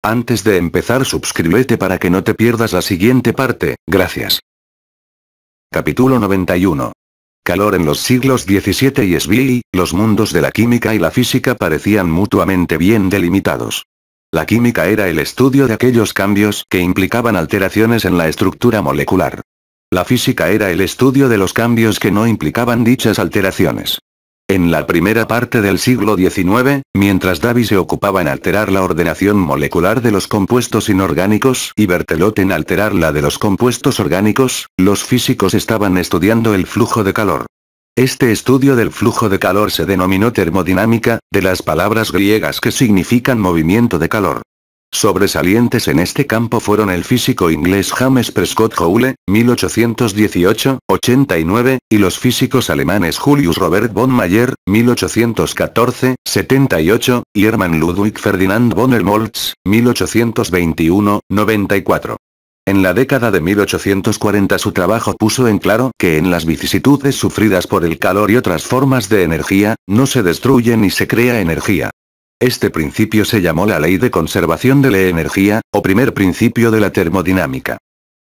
Antes de empezar, suscríbete para que no te pierdas la siguiente parte, gracias. Capítulo 91. Calor. En los siglos XVII y XVI, los mundos de la química y la física parecían mutuamente bien delimitados. La química era el estudio de aquellos cambios que implicaban alteraciones en la estructura molecular. La física era el estudio de los cambios que no implicaban dichas alteraciones. En la primera parte del siglo XIX, mientras Davy se ocupaba en alterar la ordenación molecular de los compuestos inorgánicos y Berthelot en alterar la de los compuestos orgánicos, los físicos estaban estudiando el flujo de calor. Este estudio del flujo de calor se denominó termodinámica, de las palabras griegas que significan movimiento de calor. Sobresalientes en este campo fueron el físico inglés James Prescott Joule, 1818-89, y los físicos alemanes Julius Robert von Mayer, 1814-78, y Hermann Ludwig Ferdinand von Helmholtz, 1821-94. En la década de 1840 su trabajo puso en claro que en las vicisitudes sufridas por el calor y otras formas de energía, no se destruye ni se crea energía. Este principio se llamó la ley de conservación de la energía, o primer principio de la termodinámica.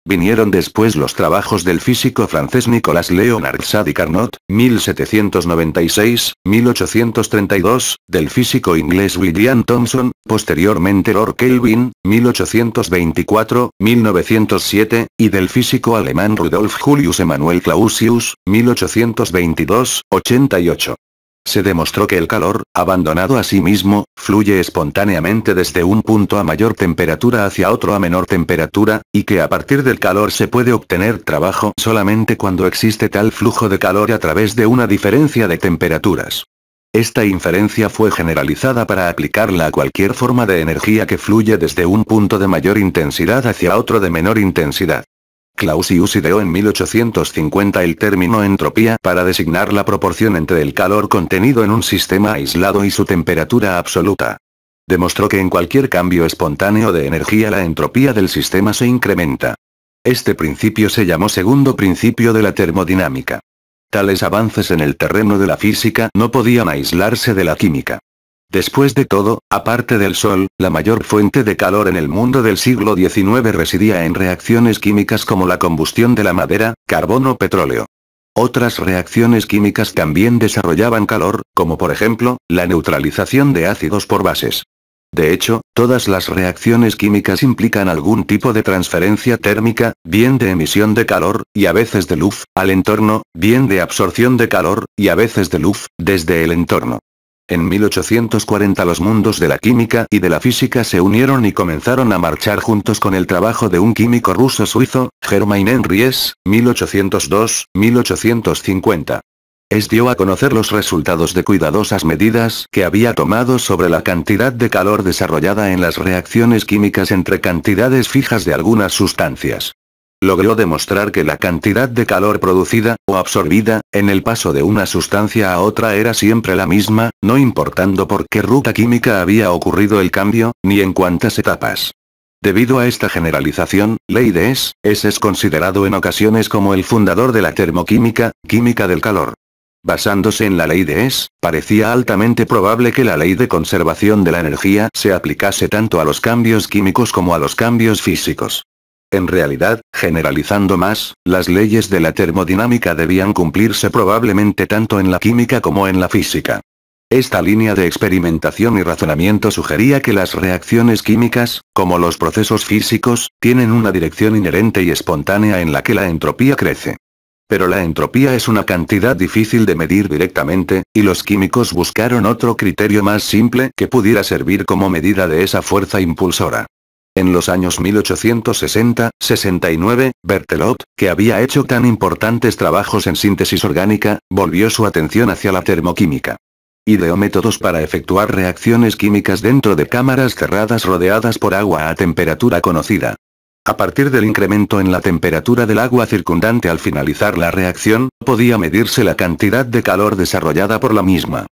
Vinieron después los trabajos del físico francés Nicolas Léonard Sadi Carnot, 1796-1832, del físico inglés William Thomson, posteriormente Lord Kelvin, 1824-1907, y del físico alemán Rudolf Julius Emanuel Clausius, 1822-88. Se demostró que el calor, abandonado a sí mismo, fluye espontáneamente desde un punto a mayor temperatura hacia otro a menor temperatura, y que a partir del calor se puede obtener trabajo solamente cuando existe tal flujo de calor a través de una diferencia de temperaturas. Esta inferencia fue generalizada para aplicarla a cualquier forma de energía que fluye desde un punto de mayor intensidad hacia otro de menor intensidad. Clausius ideó en 1850 el término entropía para designar la proporción entre el calor contenido en un sistema aislado y su temperatura absoluta. Demostró que en cualquier cambio espontáneo de energía la entropía del sistema se incrementa. Este principio se llamó segundo principio de la termodinámica. Tales avances en el terreno de la física no podían aislarse de la química. Después de todo, aparte del Sol, la mayor fuente de calor en el mundo del siglo XIX residía en reacciones químicas como la combustión de la madera, carbón o petróleo. Otras reacciones químicas también desarrollaban calor, como por ejemplo, la neutralización de ácidos por bases. De hecho, todas las reacciones químicas implican algún tipo de transferencia térmica, bien de emisión de calor, y a veces de luz, al entorno, bien de absorción de calor, y a veces de luz, desde el entorno. En 1840 los mundos de la química y de la física se unieron y comenzaron a marchar juntos con el trabajo de un químico ruso-suizo, Germain Henry Hess, 1802-1850. Hess dio a conocer los resultados de cuidadosas medidas que había tomado sobre la cantidad de calor desarrollada en las reacciones químicas entre cantidades fijas de algunas sustancias. Logró demostrar que la cantidad de calor producida, o absorbida, en el paso de una sustancia a otra era siempre la misma, no importando por qué ruta química había ocurrido el cambio, ni en cuántas etapas. Debido a esta generalización, ley de Hess es considerado en ocasiones como el fundador de la termoquímica, química del calor. Basándose en la ley de Hess, parecía altamente probable que la ley de conservación de la energía se aplicase tanto a los cambios químicos como a los cambios físicos. En realidad, generalizando más, las leyes de la termodinámica debían cumplirse probablemente tanto en la química como en la física. Esta línea de experimentación y razonamiento sugería que las reacciones químicas, como los procesos físicos, tienen una dirección inherente y espontánea en la que la entropía crece. Pero la entropía es una cantidad difícil de medir directamente, y los químicos buscaron otro criterio más simple que pudiera servir como medida de esa fuerza impulsora. En los años 1860-69, Berthelot, que había hecho tan importantes trabajos en síntesis orgánica, volvió su atención hacia la termoquímica. Ideó métodos para efectuar reacciones químicas dentro de cámaras cerradas rodeadas por agua a temperatura conocida. A partir del incremento en la temperatura del agua circundante al finalizar la reacción, podía medirse la cantidad de calor desarrollada por la misma.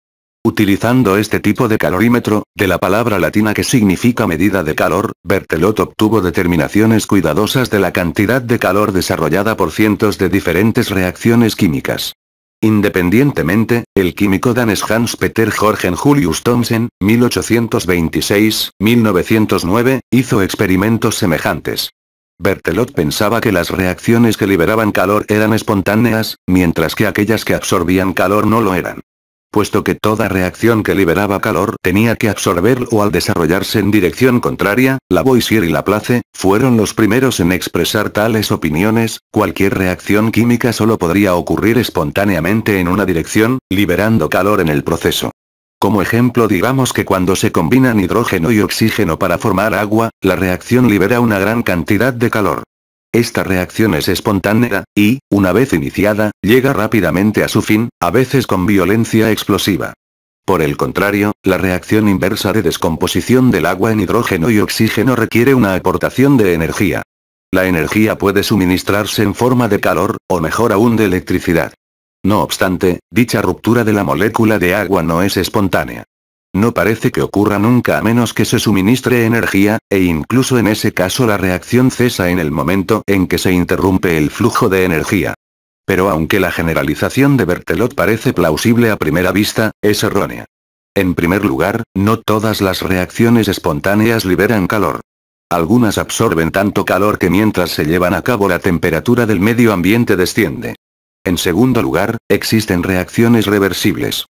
Utilizando este tipo de calorímetro, de la palabra latina que significa medida de calor, Berthelot obtuvo determinaciones cuidadosas de la cantidad de calor desarrollada por cientos de diferentes reacciones químicas. Independientemente, el químico danés Hans Peter Jorgen Julius Thomsen, 1826-1909, hizo experimentos semejantes. Berthelot pensaba que las reacciones que liberaban calor eran espontáneas, mientras que aquellas que absorbían calor no lo eran. Puesto que toda reacción que liberaba calor tenía que absorberlo o al desarrollarse en dirección contraria, Lavoisier y Laplace fueron los primeros en expresar tales opiniones. Cualquier reacción química solo podría ocurrir espontáneamente en una dirección, liberando calor en el proceso. Como ejemplo, digamos que cuando se combinan hidrógeno y oxígeno para formar agua, la reacción libera una gran cantidad de calor. Esta reacción es espontánea, y, una vez iniciada, llega rápidamente a su fin, a veces con violencia explosiva. Por el contrario, la reacción inversa de descomposición del agua en hidrógeno y oxígeno requiere una aportación de energía. La energía puede suministrarse en forma de calor, o mejor aún de electricidad. No obstante, dicha ruptura de la molécula de agua no es espontánea. No parece que ocurra nunca a menos que se suministre energía, e incluso en ese caso la reacción cesa en el momento en que se interrumpe el flujo de energía. Pero aunque la generalización de Berthelot parece plausible a primera vista, es errónea. En primer lugar, no todas las reacciones espontáneas liberan calor. Algunas absorben tanto calor que mientras se llevan a cabo la temperatura del medio ambiente desciende. En segundo lugar, existen reacciones reversibles.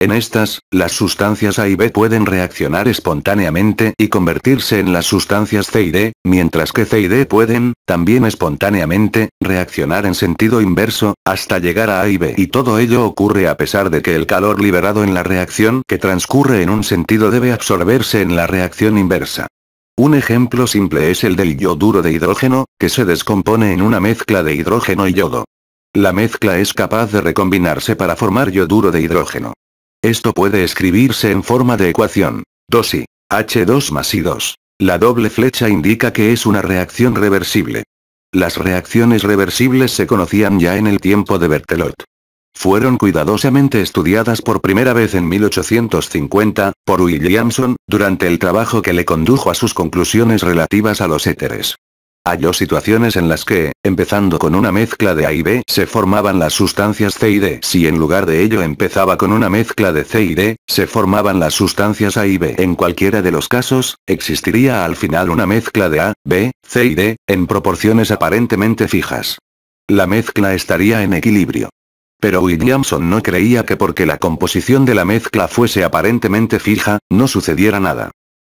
En estas, las sustancias A y B pueden reaccionar espontáneamente y convertirse en las sustancias C y D, mientras que C y D pueden, también espontáneamente, reaccionar en sentido inverso, hasta llegar a A y B. Y todo ello ocurre a pesar de que el calor liberado en la reacción que transcurre en un sentido debe absorberse en la reacción inversa. Un ejemplo simple es el del yoduro de hidrógeno, que se descompone en una mezcla de hidrógeno y yodo. La mezcla es capaz de recombinarse para formar yoduro de hidrógeno. Esto puede escribirse en forma de ecuación. 2i. H2 más I2. La doble flecha indica que es una reacción reversible. Las reacciones reversibles se conocían ya en el tiempo de Berthelot. Fueron cuidadosamente estudiadas por primera vez en 1850, por Williamson, durante el trabajo que le condujo a sus conclusiones relativas a los éteres. Halló situaciones en las que, empezando con una mezcla de A y B, se formaban las sustancias C y D. Si en lugar de ello empezaba con una mezcla de C y D, se formaban las sustancias A y B. En cualquiera de los casos, existiría al final una mezcla de A, B, C y D, en proporciones aparentemente fijas. La mezcla estaría en equilibrio. Pero Williamson no creía que porque la composición de la mezcla fuese aparentemente fija, no sucediera nada.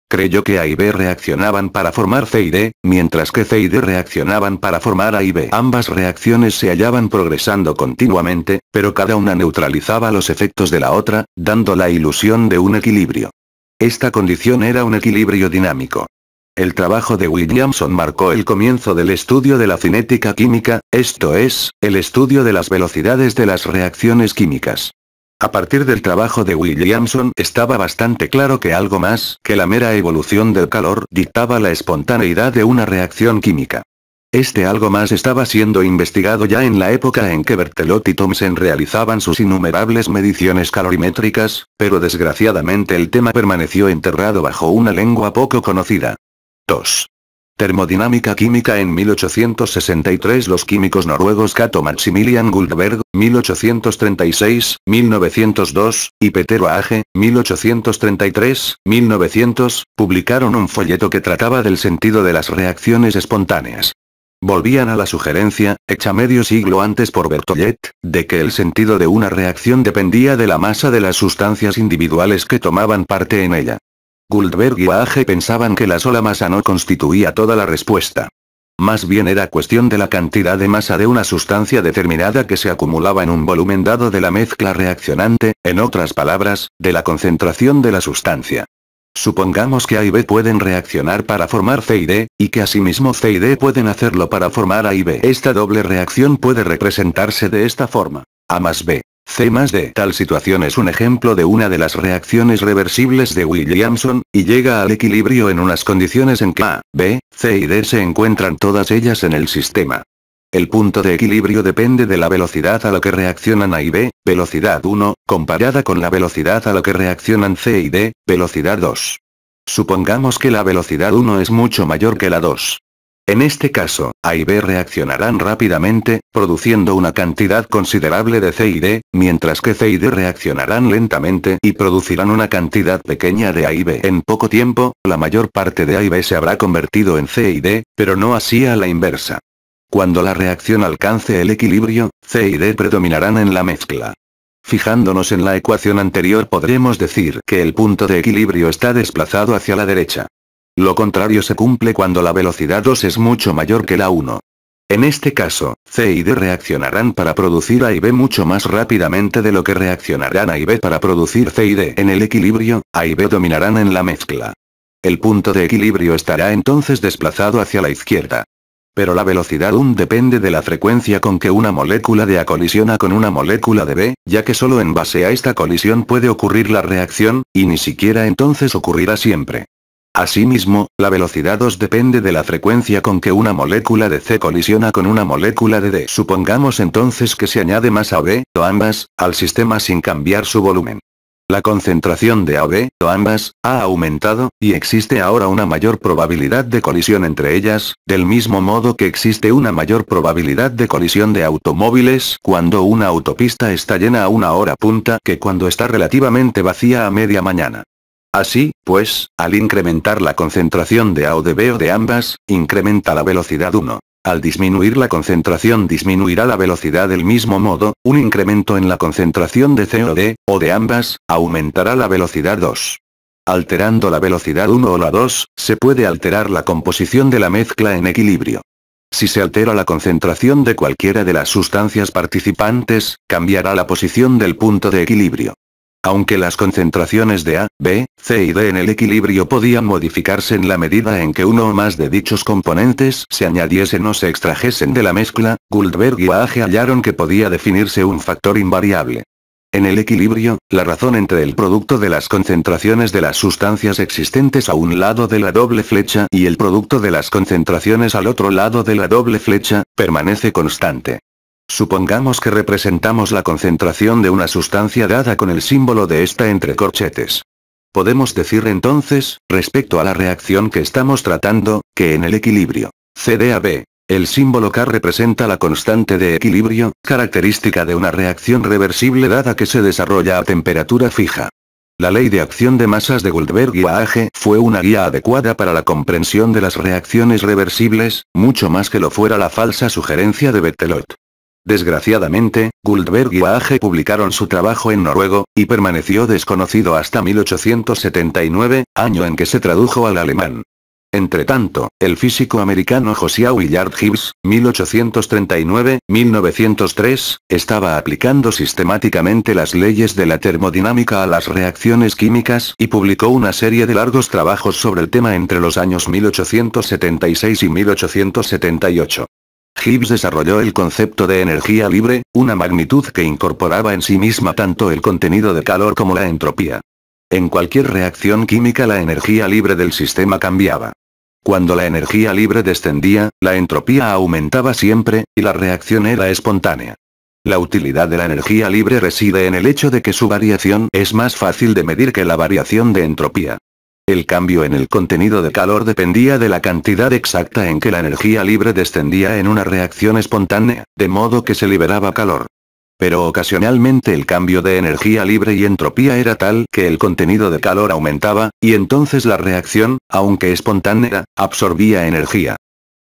Creyó que A y B reaccionaban para formar C y D, mientras que C y D reaccionaban para formar A y B. Ambas reacciones se hallaban progresando continuamente, pero cada una neutralizaba los efectos de la otra, dando la ilusión de un equilibrio. Esta condición era un equilibrio dinámico. El trabajo de Williamson marcó el comienzo del estudio de la cinética química, esto es, el estudio de las velocidades de las reacciones químicas. A partir del trabajo de Williamson estaba bastante claro que algo más que la mera evolución del calor dictaba la espontaneidad de una reacción química. Este algo más estaba siendo investigado ya en la época en que Berthelot y Thomsen realizaban sus innumerables mediciones calorimétricas, pero desgraciadamente el tema permaneció enterrado bajo una lengua poco conocida. 2. Termodinámica química. En 1863 los químicos noruegos Cato Maximilian Guldberg, 1836-1902, y Peter Oage, 1833-1900, publicaron un folleto que trataba del sentido de las reacciones espontáneas. Volvían a la sugerencia, hecha medio siglo antes por Berthollet, de que el sentido de una reacción dependía de la masa de las sustancias individuales que tomaban parte en ella. Guldberg y Oage pensaban que la sola masa no constituía toda la respuesta. Más bien era cuestión de la cantidad de masa de una sustancia determinada que se acumulaba en un volumen dado de la mezcla reaccionante, en otras palabras, de la concentración de la sustancia. Supongamos que A y B pueden reaccionar para formar C y D, y que asimismo C y D pueden hacerlo para formar A y B. Esta doble reacción puede representarse de esta forma: A más B, C más D. Tal situación es un ejemplo de una de las reacciones reversibles de Williamson, y llega al equilibrio en unas condiciones en que A, B, C y D se encuentran todas ellas en el sistema. El punto de equilibrio depende de la velocidad a la que reaccionan A y B, velocidad 1, comparada con la velocidad a la que reaccionan C y D, velocidad 2. Supongamos que la velocidad 1 es mucho mayor que la 2. En este caso, A y B reaccionarán rápidamente, produciendo una cantidad considerable de C y D, mientras que C y D reaccionarán lentamente y producirán una cantidad pequeña de A y B. En poco tiempo, la mayor parte de A y B se habrá convertido en C y D, pero no así a la inversa. Cuando la reacción alcance el equilibrio, C y D predominarán en la mezcla. Fijándonos en la ecuación anterior podremos decir que el punto de equilibrio está desplazado hacia la derecha. Lo contrario se cumple cuando la velocidad 2 es mucho mayor que la 1. En este caso, C y D reaccionarán para producir A y B mucho más rápidamente de lo que reaccionarán A y B para producir C y D. En el equilibrio, A y B dominarán en la mezcla. El punto de equilibrio estará entonces desplazado hacia la izquierda. Pero la velocidad 1 depende de la frecuencia con que una molécula de A colisiona con una molécula de B, ya que solo en base a esta colisión puede ocurrir la reacción, y ni siquiera entonces ocurrirá siempre. Asimismo, la velocidad 2 depende de la frecuencia con que una molécula de C colisiona con una molécula de D. Supongamos entonces que se añade más A o B, o ambas, al sistema sin cambiar su volumen. La concentración de A o B, o ambas, ha aumentado, y existe ahora una mayor probabilidad de colisión entre ellas, del mismo modo que existe una mayor probabilidad de colisión de automóviles cuando una autopista está llena a una hora punta que cuando está relativamente vacía a media mañana. Así, pues, al incrementar la concentración de A o de B o de ambas, incrementa la velocidad 1. Al disminuir la concentración disminuirá la velocidad del mismo modo, un incremento en la concentración de C o de ambas, aumentará la velocidad 2. Alterando la velocidad 1 o la 2, se puede alterar la composición de la mezcla en equilibrio. Si se altera la concentración de cualquiera de las sustancias participantes, cambiará la posición del punto de equilibrio. Aunque las concentraciones de A, B, C y D en el equilibrio podían modificarse en la medida en que uno o más de dichos componentes se añadiesen o se extrajesen de la mezcla, Guldberg y Waage hallaron que podía definirse un factor invariable. En el equilibrio, la razón entre el producto de las concentraciones de las sustancias existentes a un lado de la doble flecha y el producto de las concentraciones al otro lado de la doble flecha, permanece constante. Supongamos que representamos la concentración de una sustancia dada con el símbolo de esta entre corchetes. Podemos decir entonces, respecto a la reacción que estamos tratando, que en el equilibrio CdAB, el símbolo K representa la constante de equilibrio, característica de una reacción reversible dada que se desarrolla a temperatura fija. La ley de acción de masas de Guldberg y Waage fue una guía adecuada para la comprensión de las reacciones reversibles, mucho más que lo fuera la falsa sugerencia de Berthelot. Desgraciadamente, Guldberg y Waage publicaron su trabajo en noruego, y permaneció desconocido hasta 1879, año en que se tradujo al alemán. Entretanto, el físico americano Josiah Willard Gibbs, 1839-1903, estaba aplicando sistemáticamente las leyes de la termodinámica a las reacciones químicas y publicó una serie de largos trabajos sobre el tema entre los años 1876 y 1878. Gibbs desarrolló el concepto de energía libre, una magnitud que incorporaba en sí misma tanto el contenido de calor como la entropía. En cualquier reacción química la energía libre del sistema cambiaba. Cuando la energía libre descendía, la entropía aumentaba siempre, y la reacción era espontánea. La utilidad de la energía libre reside en el hecho de que su variación es más fácil de medir que la variación de entropía. El cambio en el contenido de calor dependía de la cantidad exacta en que la energía libre descendía en una reacción espontánea, de modo que se liberaba calor. Pero ocasionalmente el cambio de energía libre y entropía era tal que el contenido de calor aumentaba, y entonces la reacción, aunque espontánea, absorbía energía.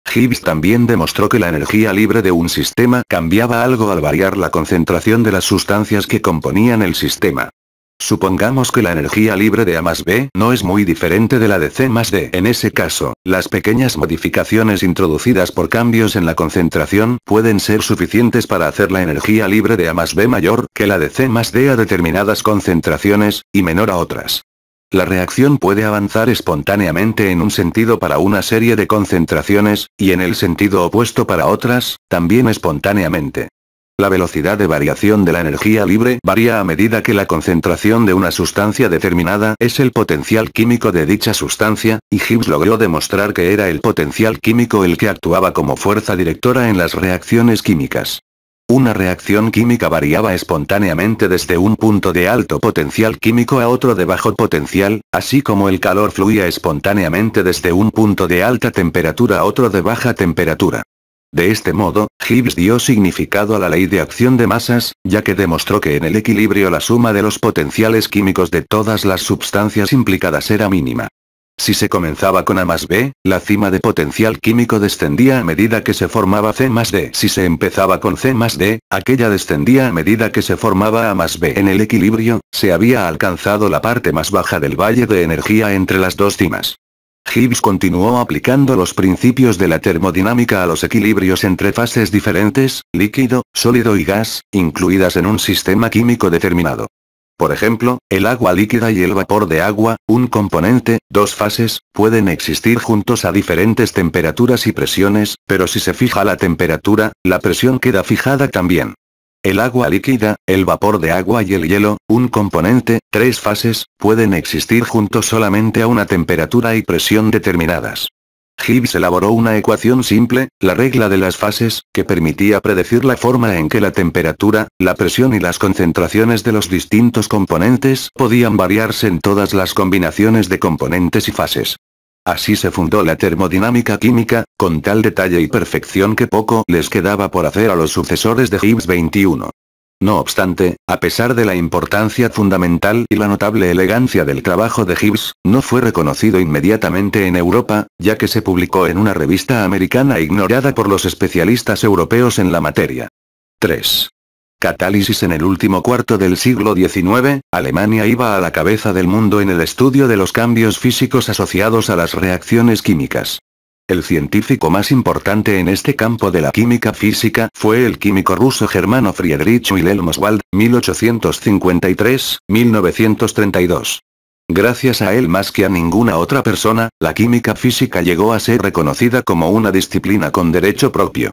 Gibbs también demostró que la energía libre de un sistema cambiaba algo al variar la concentración de las sustancias que componían el sistema. Supongamos que la energía libre de A más B no es muy diferente de la de C más D. En ese caso, las pequeñas modificaciones introducidas por cambios en la concentración pueden ser suficientes para hacer la energía libre de A más B mayor que la de C más D a determinadas concentraciones, y menor a otras. La reacción puede avanzar espontáneamente en un sentido para una serie de concentraciones, y en el sentido opuesto para otras, también espontáneamente. La velocidad de variación de la energía libre varía a medida que la concentración de una sustancia determinada es el potencial químico de dicha sustancia, y Gibbs logró demostrar que era el potencial químico el que actuaba como fuerza directora en las reacciones químicas. Una reacción química variaba espontáneamente desde un punto de alto potencial químico a otro de bajo potencial, así como el calor fluía espontáneamente desde un punto de alta temperatura a otro de baja temperatura. De este modo, Gibbs dio significado a la ley de acción de masas, ya que demostró que en el equilibrio la suma de los potenciales químicos de todas las sustancias implicadas era mínima. Si se comenzaba con A más B, la cima de potencial químico descendía a medida que se formaba C más D. Si se empezaba con C más D, aquella descendía a medida que se formaba A más B. En el equilibrio, se había alcanzado la parte más baja del valle de energía entre las dos cimas. Gibbs continuó aplicando los principios de la termodinámica a los equilibrios entre fases diferentes, líquido, sólido y gas, incluidas en un sistema químico determinado. Por ejemplo, el agua líquida y el vapor de agua, un componente, dos fases, pueden existir juntos a diferentes temperaturas y presiones, pero si se fija la temperatura, la presión queda fijada también. El agua líquida, el vapor de agua y el hielo, un componente, tres fases, pueden existir juntos solamente a una temperatura y presión determinadas. Gibbs elaboró una ecuación simple, la regla de las fases, que permitía predecir la forma en que la temperatura, la presión y las concentraciones de los distintos componentes podían variarse en todas las combinaciones de componentes y fases. Así se fundó la termodinámica química, con tal detalle y perfección que poco les quedaba por hacer a los sucesores de Gibbs 21. No obstante, a pesar de la importancia fundamental y la notable elegancia del trabajo de Gibbs, no fue reconocido inmediatamente en Europa, ya que se publicó en una revista americana ignorada por los especialistas europeos en la materia. 3. Catálisis. En el último cuarto del siglo XIX, Alemania iba a la cabeza del mundo en el estudio de los cambios físicos asociados a las reacciones químicas. El científico más importante en este campo de la química física fue el químico ruso germano Friedrich Wilhelm Ostwald, 1853-1932. Gracias a él más que a ninguna otra persona, la química física llegó a ser reconocida como una disciplina con derecho propio.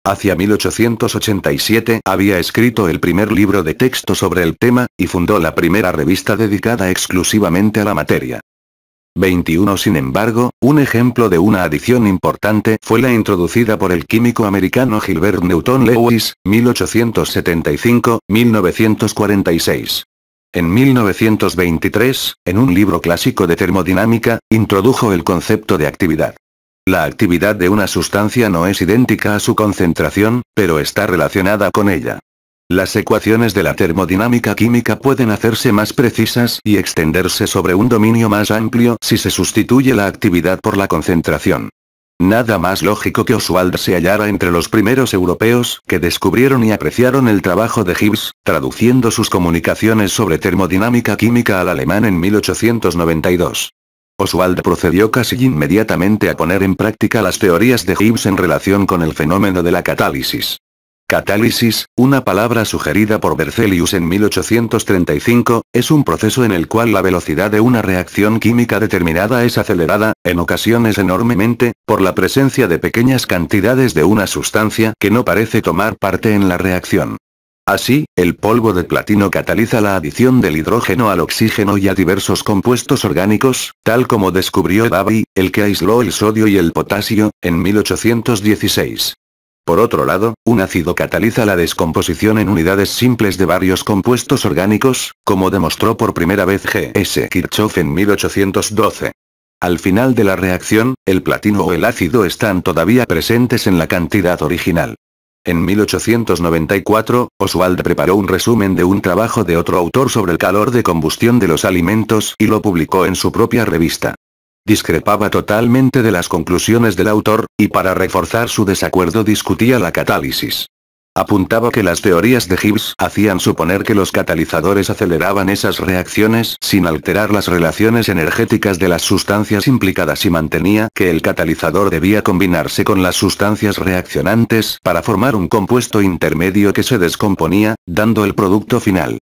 Hacia 1887 había escrito el primer libro de texto sobre el tema, y fundó la primera revista dedicada exclusivamente a la materia. 21. Sin embargo, un ejemplo de una adición importante fue la introducida por el químico americano Gilbert Newton Lewis, 1875-1946. En 1923, en un libro clásico de termodinámica, introdujo el concepto de actividad. La actividad de una sustancia no es idéntica a su concentración, pero está relacionada con ella. Las ecuaciones de la termodinámica química pueden hacerse más precisas y extenderse sobre un dominio más amplio si se sustituye la actividad por la concentración. Nada más lógico que Ostwald se hallara entre los primeros europeos que descubrieron y apreciaron el trabajo de Gibbs, traduciendo sus comunicaciones sobre termodinámica química al alemán en 1892. Ostwald procedió casi inmediatamente a poner en práctica las teorías de Gibbs en relación con el fenómeno de la catálisis. Catálisis, una palabra sugerida por Berzelius en 1835, es un proceso en el cual la velocidad de una reacción química determinada es acelerada, en ocasiones enormemente, por la presencia de pequeñas cantidades de una sustancia que no parece tomar parte en la reacción. Así, el polvo de platino cataliza la adición del hidrógeno al oxígeno y a diversos compuestos orgánicos, tal como descubrió Davy, el que aisló el sodio y el potasio, en 1816. Por otro lado, un ácido cataliza la descomposición en unidades simples de varios compuestos orgánicos, como demostró por primera vez G. S. Kirchhoff en 1812. Al final de la reacción, el platino o el ácido están todavía presentes en la cantidad original. En 1894, Ostwald preparó un resumen de un trabajo de otro autor sobre el calor de combustión de los alimentos y lo publicó en su propia revista. Discrepaba totalmente de las conclusiones del autor, y para reforzar su desacuerdo discutía la catálisis. Apuntaba que las teorías de Gibbs hacían suponer que los catalizadores aceleraban esas reacciones sin alterar las relaciones energéticas de las sustancias implicadas y mantenía que el catalizador debía combinarse con las sustancias reaccionantes para formar un compuesto intermedio que se descomponía, dando el producto final.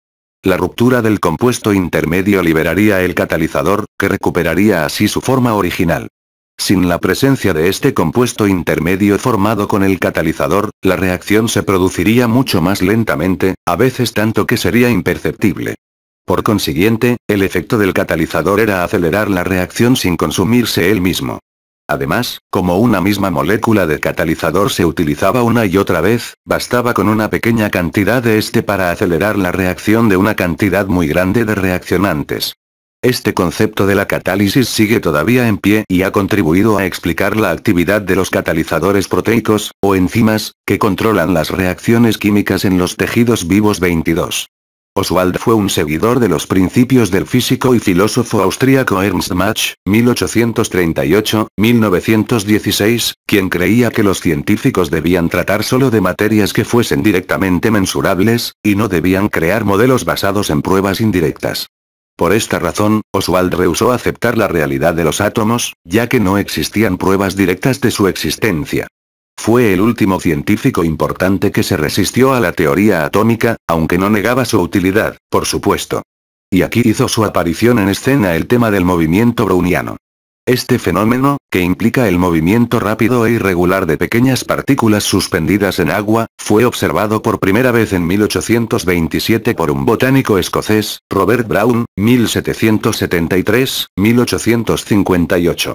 La ruptura del compuesto intermedio liberaría el catalizador, que recuperaría así su forma original. Sin la presencia de este compuesto intermedio formado con el catalizador, la reacción se produciría mucho más lentamente, a veces tanto que sería imperceptible. Por consiguiente, el efecto del catalizador era acelerar la reacción sin consumirse él mismo. Además, como una misma molécula de catalizador se utilizaba una y otra vez, bastaba con una pequeña cantidad de este para acelerar la reacción de una cantidad muy grande de reaccionantes. Este concepto de la catálisis sigue todavía en pie y ha contribuido a explicar la actividad de los catalizadores proteicos, o enzimas, que controlan las reacciones químicas en los tejidos vivos. 22. Oswald fue un seguidor de los principios del físico y filósofo austríaco Ernst Mach, 1838-1916, quien creía que los científicos debían tratar solo de materias que fuesen directamente mensurables, y no debían crear modelos basados en pruebas indirectas. Por esta razón, Oswald rehusó aceptar la realidad de los átomos, ya que no existían pruebas directas de su existencia. Fue el último científico importante que se resistió a la teoría atómica, aunque no negaba su utilidad, por supuesto. Y aquí hizo su aparición en escena el tema del movimiento browniano. Este fenómeno, que implica el movimiento rápido e irregular de pequeñas partículas suspendidas en agua, fue observado por primera vez en 1827 por un botánico escocés, Robert Brown, 1773-1858.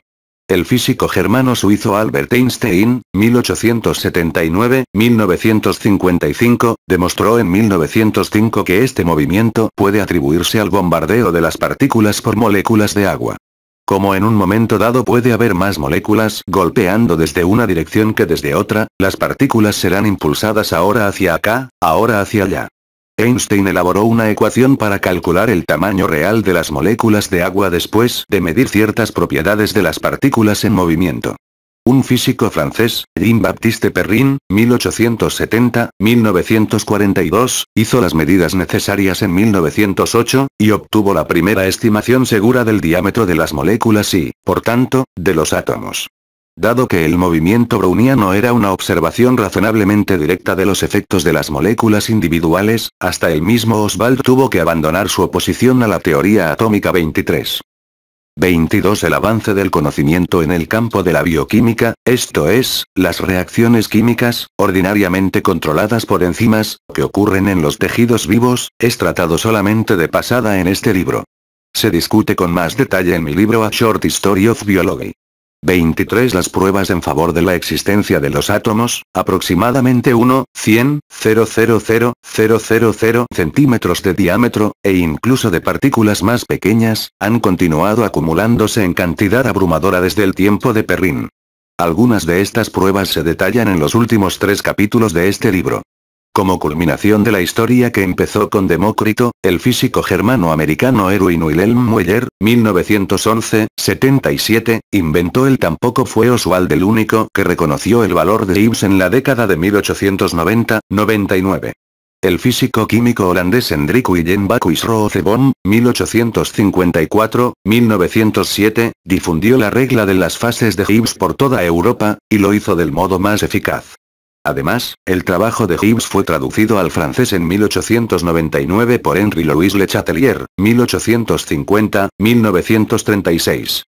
El físico germano-suizo Albert Einstein, 1879-1955, demostró en 1905 que este movimiento puede atribuirse al bombardeo de las partículas por moléculas de agua. Como en un momento dado puede haber más moléculas golpeando desde una dirección que desde otra, las partículas serán impulsadas ahora hacia acá, ahora hacia allá. Einstein elaboró una ecuación para calcular el tamaño real de las moléculas de agua después de medir ciertas propiedades de las partículas en movimiento. Un físico francés, Jean-Baptiste Perrin, 1870-1942, hizo las medidas necesarias en 1908, y obtuvo la primera estimación segura del diámetro de las moléculas y, por tanto, de los átomos. Dado que el movimiento browniano era una observación razonablemente directa de los efectos de las moléculas individuales, hasta el mismo Oswald tuvo que abandonar su oposición a la teoría atómica. 23. 22. El avance del conocimiento en el campo de la bioquímica, esto es, las reacciones químicas, ordinariamente controladas por enzimas, que ocurren en los tejidos vivos, es tratado solamente de pasada en este libro. Se discute con más detalle en mi libro A Short History of Biology. 23. Las pruebas en favor de la existencia de los átomos, aproximadamente 1/100,000,000 centímetros de diámetro, e incluso de partículas más pequeñas, han continuado acumulándose en cantidad abrumadora desde el tiempo de Perrin. Algunas de estas pruebas se detallan en los últimos 3 capítulos de este libro. Como culminación de la historia que empezó con Demócrito, el físico germano-americano Erwin Wilhelm Mueller, 1911-77, inventó el tampoco fue Oswald el único que reconoció el valor de Gibbs en la década de 1890-99. El físico químico holandés Hendrik Willem Bacchus Roosevelt, 1854-1907, difundió la regla de las fases de Gibbs por toda Europa, y lo hizo del modo más eficaz. Además, el trabajo de Gibbs fue traducido al francés en 1899 por Henri Louis Le Chatelier, 1850-1936.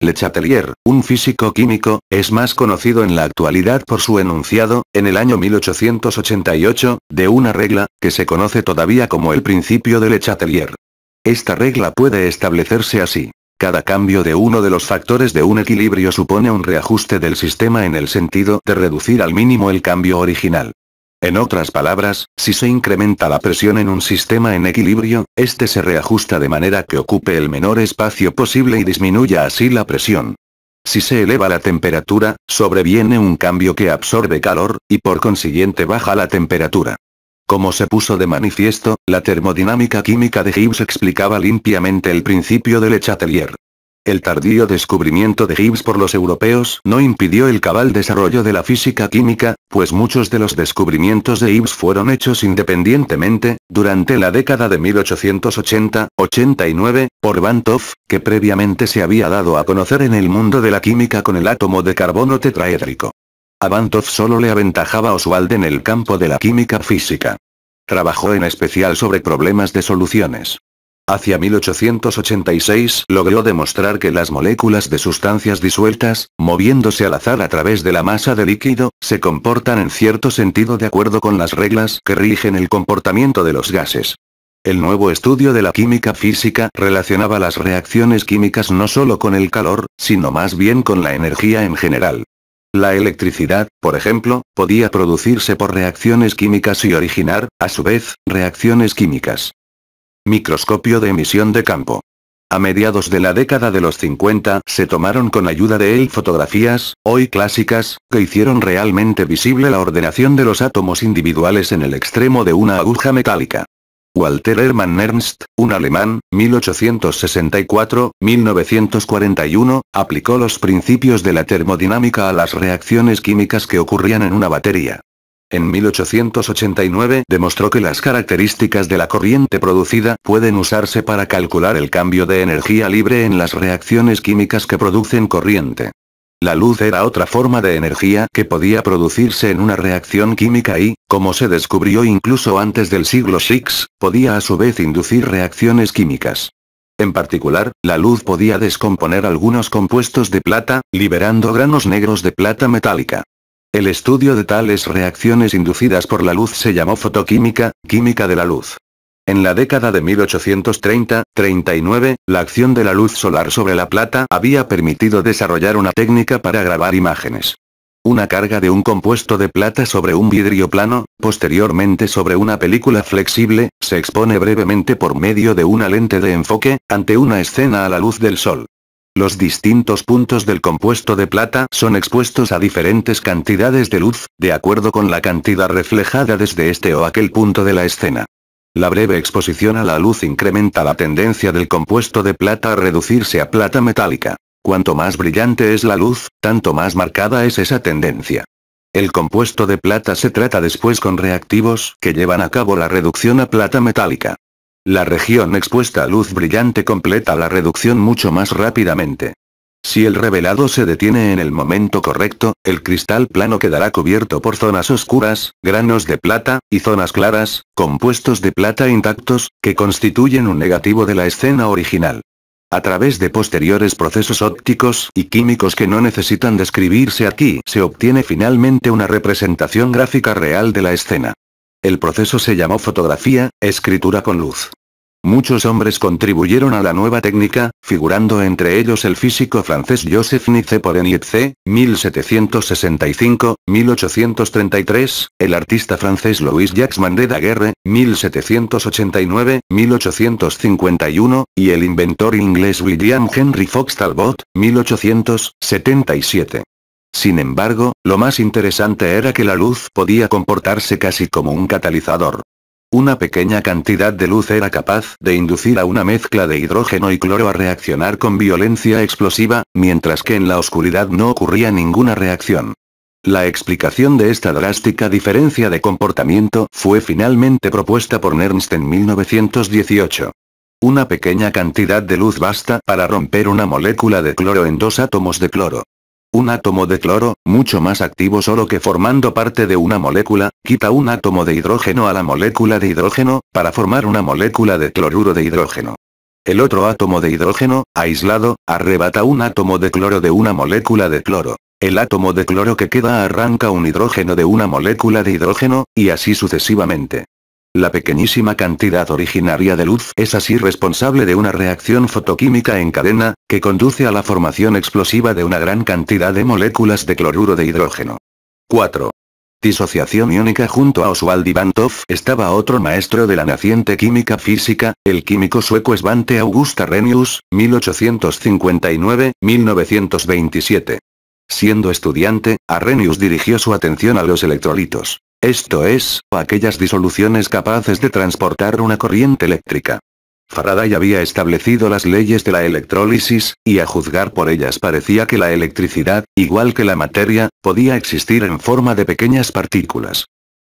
Le Chatelier, un físico químico, es más conocido en la actualidad por su enunciado, en el año 1888, de una regla, que se conoce todavía como el principio de Le Chatelier. Esta regla puede establecerse así. Cada cambio de uno de los factores de un equilibrio supone un reajuste del sistema en el sentido de reducir al mínimo el cambio original. En otras palabras, si se incrementa la presión en un sistema en equilibrio, este se reajusta de manera que ocupe el menor espacio posible y disminuya así la presión. Si se eleva la temperatura, sobreviene un cambio que absorbe calor, y por consiguiente baja la temperatura. Como se puso de manifiesto, la termodinámica química de Gibbs explicaba limpiamente el principio de Le Chatelier. El tardío descubrimiento de Gibbs por los europeos no impidió el cabal desarrollo de la física química, pues muchos de los descubrimientos de Gibbs fueron hechos independientemente, durante la década de 1880-89, por Van 't Hoff, que previamente se había dado a conocer en el mundo de la química con el átomo de carbono tetraédrico. A Van 't Hoff solo le aventajaba Oswald en el campo de la química física. Trabajó en especial sobre problemas de soluciones. Hacia 1886 logró demostrar que las moléculas de sustancias disueltas, moviéndose al azar a través de la masa de líquido, se comportan en cierto sentido de acuerdo con las reglas que rigen el comportamiento de los gases. El nuevo estudio de la química física relacionaba las reacciones químicas no solo con el calor, sino más bien con la energía en general. La electricidad, por ejemplo, podía producirse por reacciones químicas y originar, a su vez, reacciones químicas. Microscopio de emisión de campo. A mediados de la década de los 50 se tomaron con ayuda de él fotografías, hoy clásicas, que hicieron realmente visible la ordenación de los átomos individuales en el extremo de una aguja metálica. Walter Hermann Ernst, un alemán, 1864-1941, aplicó los principios de la termodinámica a las reacciones químicas que ocurrían en una batería. En 1889 demostró que las características de la corriente producida pueden usarse para calcular el cambio de energía libre en las reacciones químicas que producen corriente. La luz era otra forma de energía que podía producirse en una reacción química y, como se descubrió incluso antes del siglo VI, podía a su vez inducir reacciones químicas. En particular, la luz podía descomponer algunos compuestos de plata, liberando granos negros de plata metálica. El estudio de tales reacciones inducidas por la luz se llamó fotoquímica, química de la luz. En la década de 1830-39, la acción de la luz solar sobre la plata había permitido desarrollar una técnica para grabar imágenes. Una carga de un compuesto de plata sobre un vidrio plano, posteriormente sobre una película flexible, se expone brevemente por medio de una lente de enfoque, ante una escena a la luz del sol. Los distintos puntos del compuesto de plata son expuestos a diferentes cantidades de luz, de acuerdo con la cantidad reflejada desde este o aquel punto de la escena. La breve exposición a la luz incrementa la tendencia del compuesto de plata a reducirse a plata metálica. Cuanto más brillante es la luz, tanto más marcada es esa tendencia. El compuesto de plata se trata después con reactivos que llevan a cabo la reducción a plata metálica. La región expuesta a luz brillante completa la reducción mucho más rápidamente. Si el revelado se detiene en el momento correcto, el cristal plano quedará cubierto por zonas oscuras, granos de plata, y zonas claras, compuestos de plata intactos, que constituyen un negativo de la escena original. A través de posteriores procesos ópticos y químicos que no necesitan describirse aquí, se obtiene finalmente una representación gráfica real de la escena. El proceso se llamó fotografía, escritura con luz. Muchos hombres contribuyeron a la nueva técnica, figurando entre ellos el físico francés Joseph Niepce, 1765-1833, el artista francés Louis-Jacques de Daguerre, 1789-1851, y el inventor inglés William Henry Fox Talbot, 1877. Sin embargo, lo más interesante era que la luz podía comportarse casi como un catalizador. Una pequeña cantidad de luz era capaz de inducir a una mezcla de hidrógeno y cloro a reaccionar con violencia explosiva, mientras que en la oscuridad no ocurría ninguna reacción. La explicación de esta drástica diferencia de comportamiento fue finalmente propuesta por Nernst en 1918. Una pequeña cantidad de luz basta para romper una molécula de cloro en dos átomos de cloro. Un átomo de cloro, mucho más activo solo que formando parte de una molécula, quita un átomo de hidrógeno a la molécula de hidrógeno, para formar una molécula de cloruro de hidrógeno. El otro átomo de hidrógeno, aislado, arrebata un átomo de cloro de una molécula de cloro. El átomo de cloro que queda arranca un hidrógeno de una molécula de hidrógeno, y así sucesivamente. La pequeñísima cantidad originaria de luz es así responsable de una reacción fotoquímica en cadena, que conduce a la formación explosiva de una gran cantidad de moléculas de cloruro de hidrógeno. 4. Disociación iónica. Junto a Oswald Ivantov estaba otro maestro de la naciente química física, el químico sueco Svante August Arrhenius, 1859-1927. Siendo estudiante, Arrhenius dirigió su atención a los electrolitos. Esto es, aquellas disoluciones capaces de transportar una corriente eléctrica. Faraday había establecido las leyes de la electrólisis, y a juzgar por ellas parecía que la electricidad, igual que la materia, podía existir en forma de pequeñas partículas.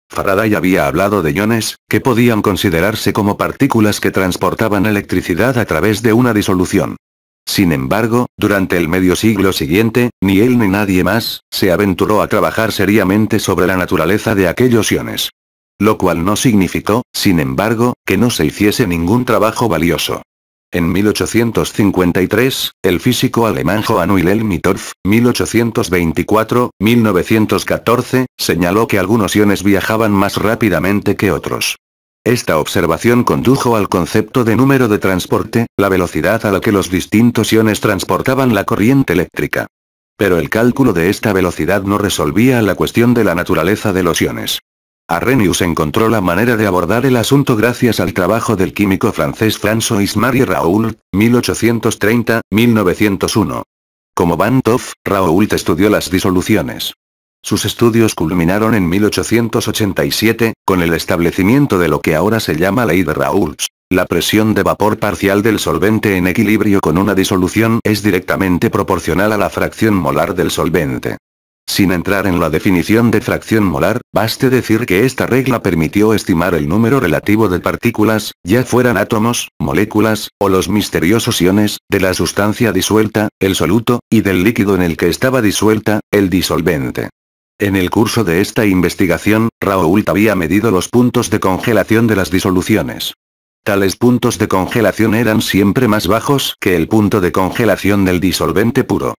Faraday había hablado de iones, que podían considerarse como partículas que transportaban electricidad a través de una disolución. Sin embargo, durante el medio siglo siguiente, ni él ni nadie más, se aventuró a trabajar seriamente sobre la naturaleza de aquellos iones. Lo cual no significó, sin embargo, que no se hiciese ningún trabajo valioso. En 1853, el físico alemán Johann Wilhelm Mittorf, 1824-1914, señaló que algunos iones viajaban más rápidamente que otros. Esta observación condujo al concepto de número de transporte, la velocidad a la que los distintos iones transportaban la corriente eléctrica. Pero el cálculo de esta velocidad no resolvía la cuestión de la naturaleza de los iones. Arrhenius encontró la manera de abordar el asunto gracias al trabajo del químico francés François-Marie Raoult, 1830-1901. Como Van 't Hoff, Raoult estudió las disoluciones. Sus estudios culminaron en 1887, con el establecimiento de lo que ahora se llama ley de Raoult. La presión de vapor parcial del solvente en equilibrio con una disolución es directamente proporcional a la fracción molar del solvente. Sin entrar en la definición de fracción molar, baste decir que esta regla permitió estimar el número relativo de partículas, ya fueran átomos, moléculas, o los misteriosos iones, de la sustancia disuelta, el soluto, y del líquido en el que estaba disuelta, el disolvente. En el curso de esta investigación, Raoult había medido los puntos de congelación de las disoluciones. Tales puntos de congelación eran siempre más bajos que el punto de congelación del disolvente puro.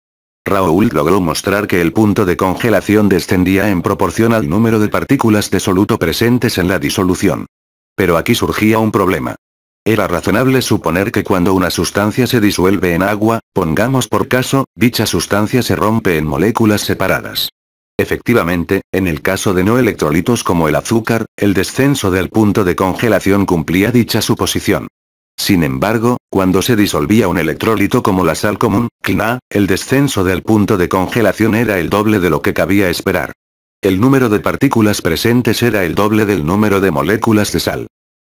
Raoult logró mostrar que el punto de congelación descendía en proporción al número de partículas de soluto presentes en la disolución. Pero aquí surgía un problema. Era razonable suponer que cuando una sustancia se disuelve en agua, pongamos por caso, dicha sustancia se rompe en moléculas separadas. Efectivamente, en el caso de no electrolitos como el azúcar, el descenso del punto de congelación cumplía dicha suposición. Sin embargo, cuando se disolvía un electrolito como la sal común, ClNa, el descenso del punto de congelación era el doble de lo que cabía esperar. El número de partículas presentes era el doble del número de moléculas de sal.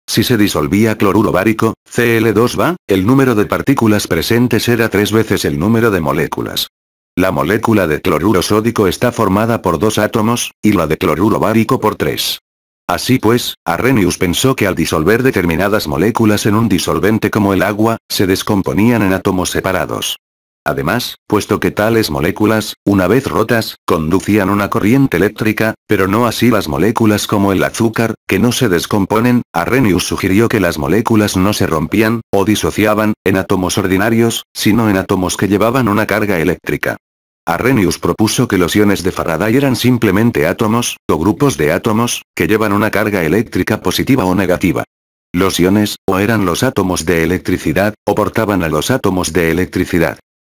Si se disolvía cloruro bárico, Cl2Va, el número de partículas presentes era 3 veces el número de moléculas. La molécula de cloruro sódico está formada por 2 átomos, y la de cloruro bárico por 3. Así pues, Arrhenius pensó que al disolver determinadas moléculas en un disolvente como el agua, se descomponían en átomos separados. Además, puesto que tales moléculas, una vez rotas, conducían una corriente eléctrica, pero no así las moléculas como el azúcar, que no se descomponen, Arrhenius sugirió que las moléculas no se rompían, o disociaban, en átomos ordinarios, sino en átomos que llevaban una carga eléctrica. Arrhenius propuso que los iones de Faraday eran simplemente átomos, o grupos de átomos, que llevan una carga eléctrica positiva o negativa. Los iones, o eran los átomos de electricidad, o portaban a los átomos de electricidad.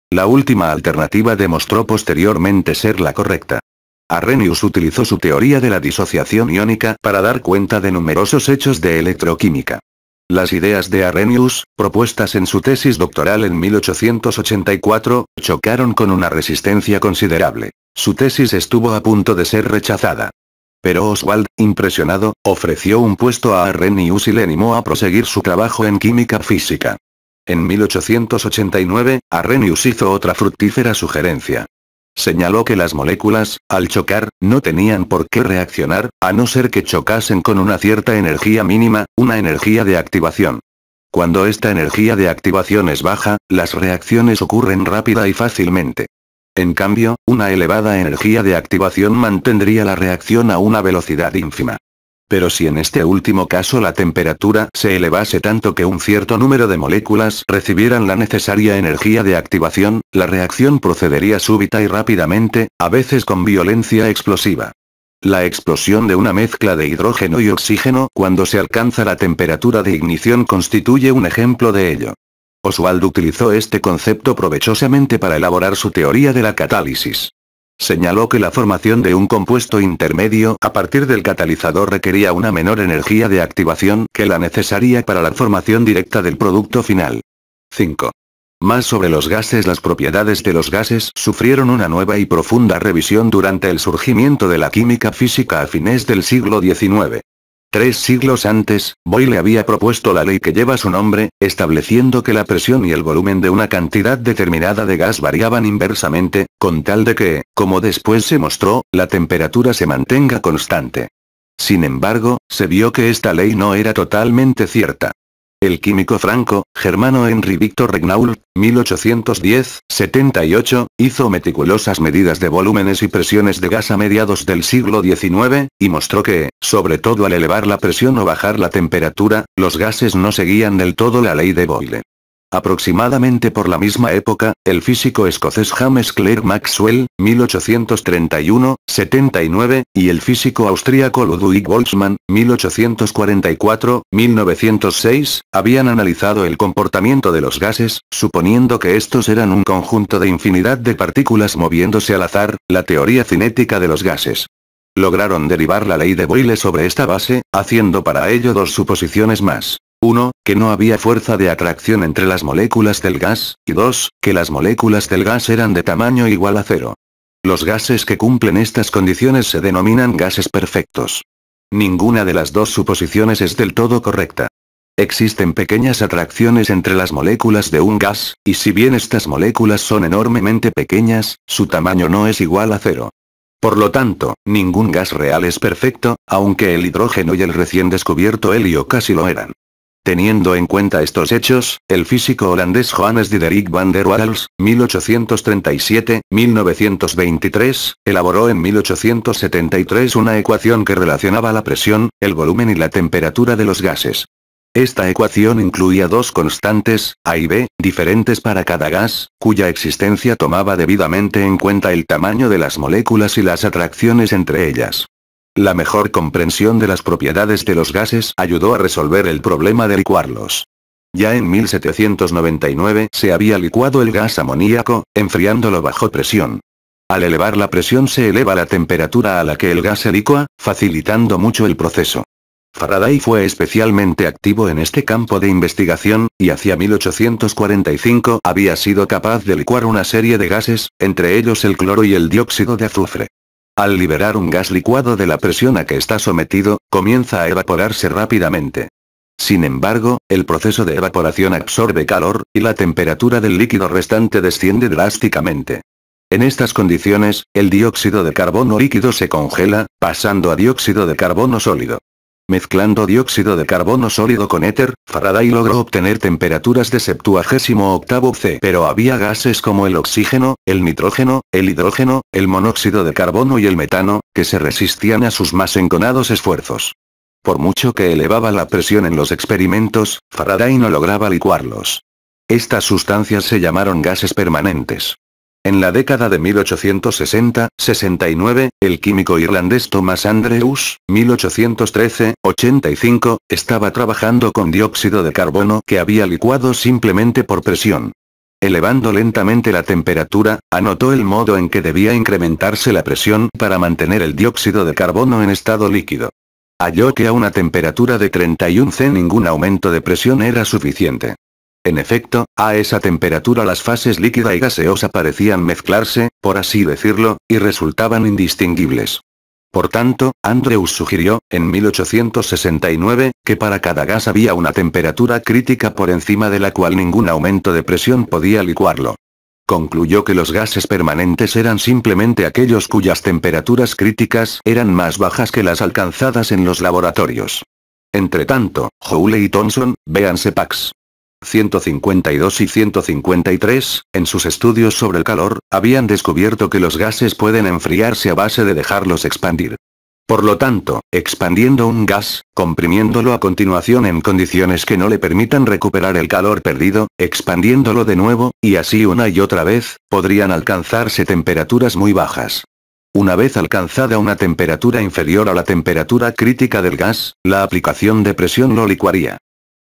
La última alternativa demostró posteriormente ser la correcta. Arrhenius utilizó su teoría de la disociación iónica para dar cuenta de numerosos hechos de electroquímica. Las ideas de Arrhenius, propuestas en su tesis doctoral en 1884, chocaron con una resistencia considerable. Su tesis estuvo a punto de ser rechazada. Pero Oswald, impresionado, ofreció un puesto a Arrhenius y le animó a proseguir su trabajo en química física. En 1889, Arrhenius hizo otra fructífera sugerencia. Señaló que las moléculas, al chocar, no tenían por qué reaccionar, a no ser que chocasen con una cierta energía mínima, una energía de activación. Cuando esta energía de activación es baja, las reacciones ocurren rápida y fácilmente. En cambio, una elevada energía de activación mantendría la reacción a una velocidad ínfima. Pero si en este último caso la temperatura se elevase tanto que un cierto número de moléculas recibieran la necesaria energía de activación, la reacción procedería súbita y rápidamente, a veces con violencia explosiva. La explosión de una mezcla de hidrógeno y oxígeno cuando se alcanza la temperatura de ignición constituye un ejemplo de ello. Oswald utilizó este concepto provechosamente para elaborar su teoría de la catálisis. Señaló que la formación de un compuesto intermedio a partir del catalizador requería una menor energía de activación que la necesaria para la formación directa del producto final. 5. Más sobre los gases. Las propiedades de los gases sufrieron una nueva y profunda revisión durante el surgimiento de la química física a fines del siglo XIX. 3 siglos antes, Boyle había propuesto la ley que lleva su nombre, estableciendo que la presión y el volumen de una cantidad determinada de gas variaban inversamente, con tal de que, como después se mostró, la temperatura se mantenga constante. Sin embargo, se vio que esta ley no era totalmente cierta. El químico franco-germano Henry Victor Regnault, 1810-78, hizo meticulosas medidas de volúmenes y presiones de gas a mediados del siglo XIX, y mostró que, sobre todo al elevar la presión o bajar la temperatura, los gases no seguían del todo la ley de Boyle. Aproximadamente por la misma época, el físico escocés James Clerk Maxwell, 1831-79, y el físico austríaco Ludwig Boltzmann, 1844-1906, habían analizado el comportamiento de los gases, suponiendo que estos eran un conjunto de infinidad de partículas moviéndose al azar, la teoría cinética de los gases. Lograron derivar la ley de Boyle sobre esta base, haciendo para ello dos suposiciones más. 1, que no había fuerza de atracción entre las moléculas del gas, y 2, que las moléculas del gas eran de tamaño igual a cero. Los gases que cumplen estas condiciones se denominan gases perfectos. Ninguna de las dos suposiciones es del todo correcta. Existen pequeñas atracciones entre las moléculas de un gas, y si bien estas moléculas son enormemente pequeñas, su tamaño no es igual a cero. Por lo tanto, ningún gas real es perfecto, aunque el hidrógeno y el recién descubierto helio casi lo eran. Teniendo en cuenta estos hechos, el físico holandés Johannes Diederik van der Waals, 1837-1923, elaboró en 1873 una ecuación que relacionaba la presión, el volumen y la temperatura de los gases. Esta ecuación incluía dos constantes, A y B, diferentes para cada gas, cuya existencia tomaba debidamente en cuenta el tamaño de las moléculas y las atracciones entre ellas. La mejor comprensión de las propiedades de los gases ayudó a resolver el problema de licuarlos. Ya en 1799 se había licuado el gas amoníaco, enfriándolo bajo presión. Al elevar la presión se eleva la temperatura a la que el gas se licúa, facilitando mucho el proceso. Faraday fue especialmente activo en este campo de investigación, y hacia 1845 había sido capaz de licuar una serie de gases, entre ellos el cloro y el dióxido de azufre. Al liberar un gas licuado de la presión a que está sometido, comienza a evaporarse rápidamente. Sin embargo, el proceso de evaporación absorbe calor, y la temperatura del líquido restante desciende drásticamente. En estas condiciones, el dióxido de carbono líquido se congela, pasando a dióxido de carbono sólido. Mezclando dióxido de carbono sólido con éter, Faraday logró obtener temperaturas de 78º C. Pero había gases como el oxígeno, el nitrógeno, el hidrógeno, el monóxido de carbono y el metano, que se resistían a sus más enconados esfuerzos. Por mucho que elevaba la presión en los experimentos, Faraday no lograba licuarlos. Estas sustancias se llamaron gases permanentes. En la década de 1860-69, el químico irlandés Thomas Andrews, 1813-85, estaba trabajando con dióxido de carbono que había licuado simplemente por presión. Elevando lentamente la temperatura, anotó el modo en que debía incrementarse la presión para mantener el dióxido de carbono en estado líquido. Halló que a una temperatura de 31 C ningún aumento de presión era suficiente. En efecto, a esa temperatura las fases líquida y gaseosa parecían mezclarse, por así decirlo, y resultaban indistinguibles. Por tanto, Andrews sugirió, en 1869, que para cada gas había una temperatura crítica por encima de la cual ningún aumento de presión podía licuarlo. Concluyó que los gases permanentes eran simplemente aquellos cuyas temperaturas críticas eran más bajas que las alcanzadas en los laboratorios. Entretanto, Joule y Thomson, véanse Pax 152 y 153, en sus estudios sobre el calor, habían descubierto que los gases pueden enfriarse a base de dejarlos expandir. Por lo tanto, expandiendo un gas, comprimiéndolo a continuación en condiciones que no le permitan recuperar el calor perdido, expandiéndolo de nuevo, y así una y otra vez, podrían alcanzarse temperaturas muy bajas. Una vez alcanzada una temperatura inferior a la temperatura crítica del gas, la aplicación de presión lo licuaría.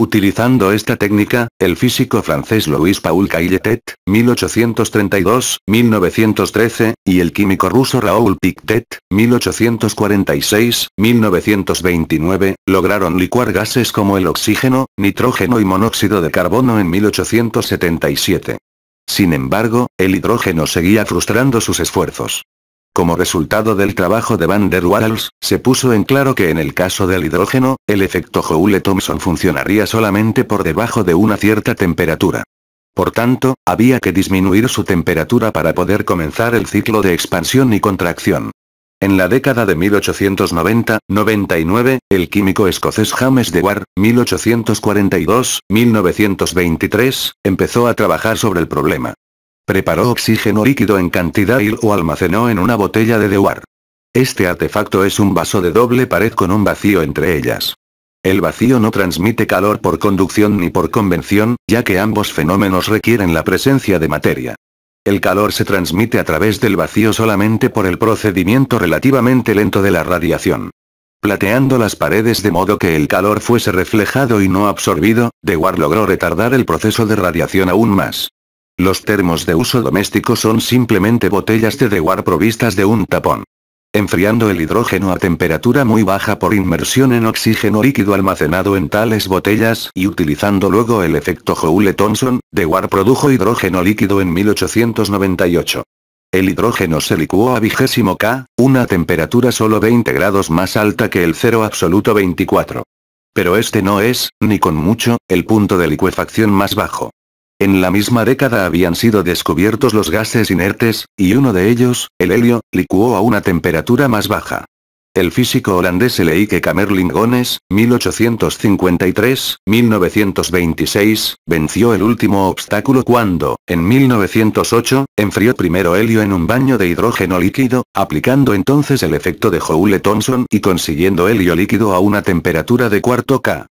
Utilizando esta técnica, el físico francés Louis-Paul Cailletet, 1832-1913, y el químico ruso Raoul Pictet, 1846-1929, lograron licuar gases como el oxígeno, nitrógeno y monóxido de carbono en 1877. Sin embargo, el hidrógeno seguía frustrando sus esfuerzos. Como resultado del trabajo de van der Waals, se puso en claro que en el caso del hidrógeno, el efecto Joule-Thomson funcionaría solamente por debajo de una cierta temperatura. Por tanto, había que disminuir su temperatura para poder comenzar el ciclo de expansión y contracción. En la década de 1890-99, el químico escocés James Dewar, 1842-1923, empezó a trabajar sobre el problema. Preparó oxígeno líquido en cantidad y lo almacenó en una botella de Dewar. Este artefacto es un vaso de doble pared con un vacío entre ellas. El vacío no transmite calor por conducción ni por convención, ya que ambos fenómenos requieren la presencia de materia. El calor se transmite a través del vacío solamente por el procedimiento relativamente lento de la radiación. Plateando las paredes de modo que el calor fuese reflejado y no absorbido, Dewar logró retardar el proceso de radiación aún más. Los termos de uso doméstico son simplemente botellas de Dewar provistas de un tapón. Enfriando el hidrógeno a temperatura muy baja por inmersión en oxígeno líquido almacenado en tales botellas y utilizando luego el efecto Joule-Thomson, Dewar produjo hidrógeno líquido en 1898. El hidrógeno se licuó a 20 K, una temperatura solo 20 grados más alta que el cero absoluto 24. Pero este no es, ni con mucho, el punto de licuefacción más bajo. En la misma década habían sido descubiertos los gases inertes, y uno de ellos, el helio, licuó a una temperatura más baja. El físico holandés Eike Kamerlingh-Onnes, 1853-1926, venció el último obstáculo cuando, en 1908, enfrió primero helio en un baño de hidrógeno líquido, aplicando entonces el efecto de Joule-Thomson y consiguiendo helio líquido a una temperatura de cuarto K.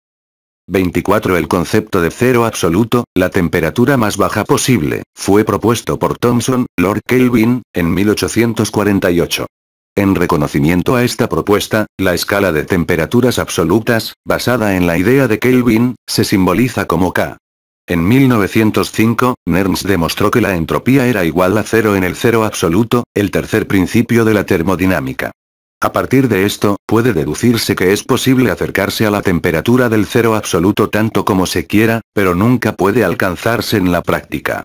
24. El concepto de cero absoluto, la temperatura más baja posible, fue propuesto por Thomson, Lord Kelvin, en 1848. En reconocimiento a esta propuesta, la escala de temperaturas absolutas, basada en la idea de Kelvin, se simboliza como K. En 1905, Nernst demostró que la entropía era igual a cero en el cero absoluto, el tercer principio de la termodinámica. A partir de esto, puede deducirse que es posible acercarse a la temperatura del cero absoluto tanto como se quiera, pero nunca puede alcanzarse en la práctica.